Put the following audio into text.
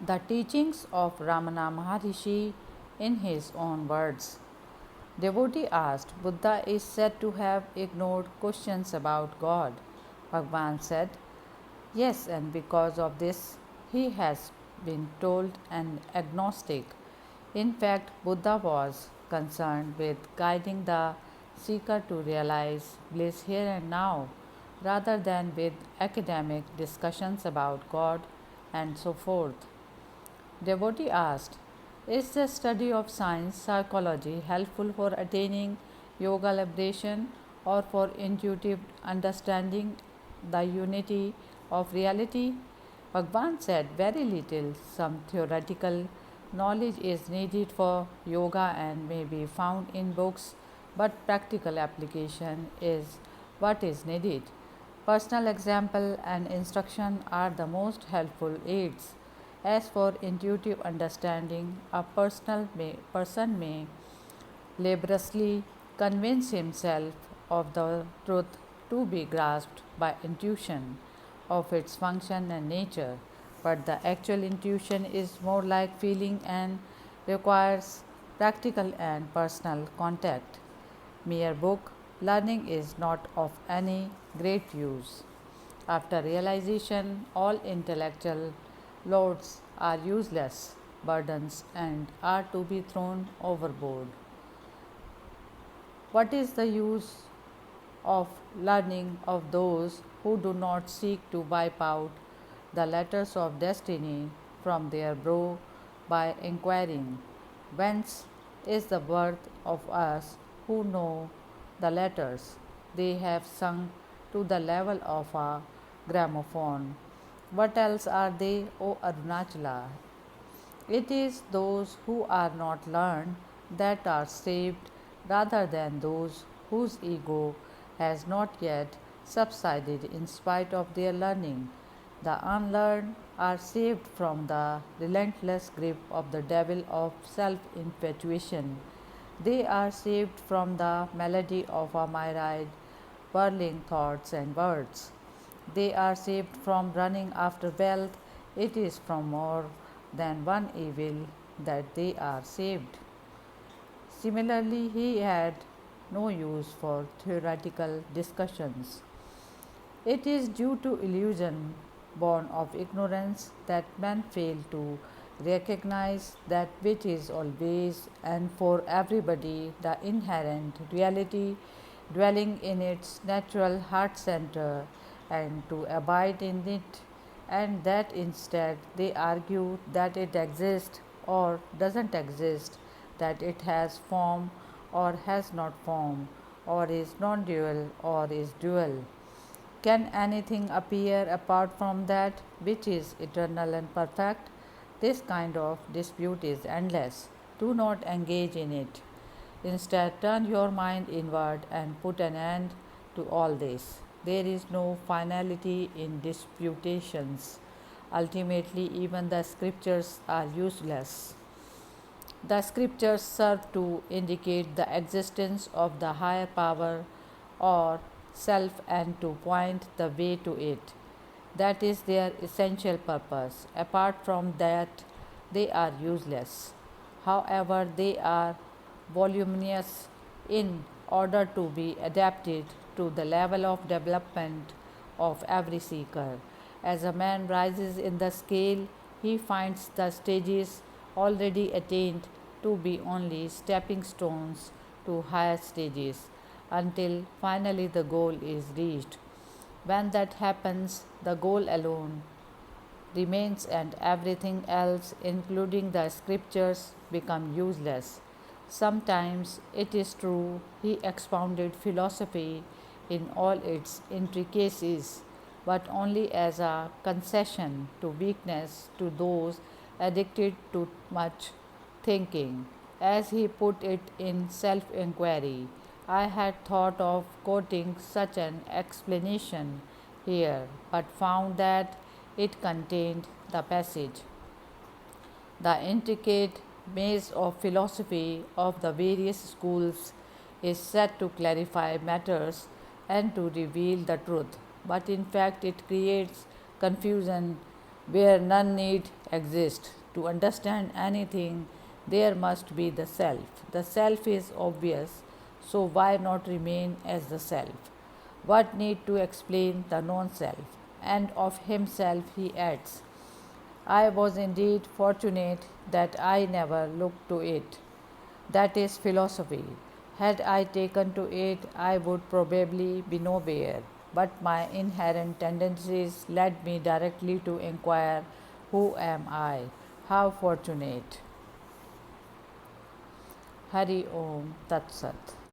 The teachings of Ramana Maharshi in his own words. Devotee asked, Buddha is said to have ignored questions about God. Bhagwan said, Yes, and because of this, he has been told an agnostic. In fact, Buddha was concerned with guiding the seeker to realize bliss here and now, rather than with academic discussions about God and so forth. Devotee asked, Is the study of science psychology helpful for attaining yoga liberation or for intuitive understanding the unity of reality? Bhagwan said, Very little. Some theoretical knowledge is needed for yoga and may be found in books, but practical application is what is needed. Personal example and instruction are the most helpful aids. As for intuitive understanding, a person may laboriously convince himself of the truth to be grasped by intuition of its function and nature, but the actual intuition is more like feeling and requires practical and personal contact. Mere book learning is not of any great use. After realization, all intellectual loads are useless burdens and are to be thrown overboard. What is the use of learning of those who do not seek to wipe out the letters of destiny from their brow by inquiring, Whence is the birth of us who know the letters? They have sunk to the level of a gramophone. What else are they, O Arunachala? It is those who are not learned that are saved rather than those whose ego has not yet subsided in spite of their learning. The unlearned are saved from the relentless grip of the devil of self infatuation. They are saved from the melody of a myriad whirling thoughts and words. They are saved from running after wealth. It is from more than one evil that they are saved. Similarly, he had no use for theoretical discussions. It is due to illusion born of ignorance that men fail to recognize that which is always and for everybody the inherent reality dwelling in its natural heart center and to abide in it, and that instead they argue that it exists or doesn't exist, that it has form or has not form, or is non dual or is dual. Can anything appear apart from that which is eternal and perfect? This kind of dispute is endless. Do not engage in it. Instead, turn your mind inward and put an end to all this. There is no finality in disputations. Ultimately, even the scriptures are useless. The scriptures serve to indicate the existence of the higher power or self and to point the way to it. That is their essential purpose. Apart from that, they are useless. However, they are voluminous in order to be adapted to the level of development of every seeker. As a man rises in the scale, he finds the stages already attained to be only stepping stones to higher stages until finally the goal is reached. When that happens, the goal alone remains and everything else, including the scriptures, become useless. Sometimes it is true he expounded philosophy in all its intricacies, but only as a concession to weakness to those addicted to much thinking. As he put it in self inquiry, I had thought of quoting such an explanation here, but found that it contained the passage. The intricate maze of philosophy of the various schools is said to clarify matters and to reveal the truth, but in fact it creates confusion where none need exist. To understand anything, there must be the self. The self is obvious, so why not remain as the self? What need to explain the non self? And of himself he adds, I was indeed fortunate that I never looked to it. That is philosophy. Had I taken to it, I would probably be nowhere. But my inherent tendencies led me directly to inquire, who am I? How fortunate. Hari Om Tat Sat.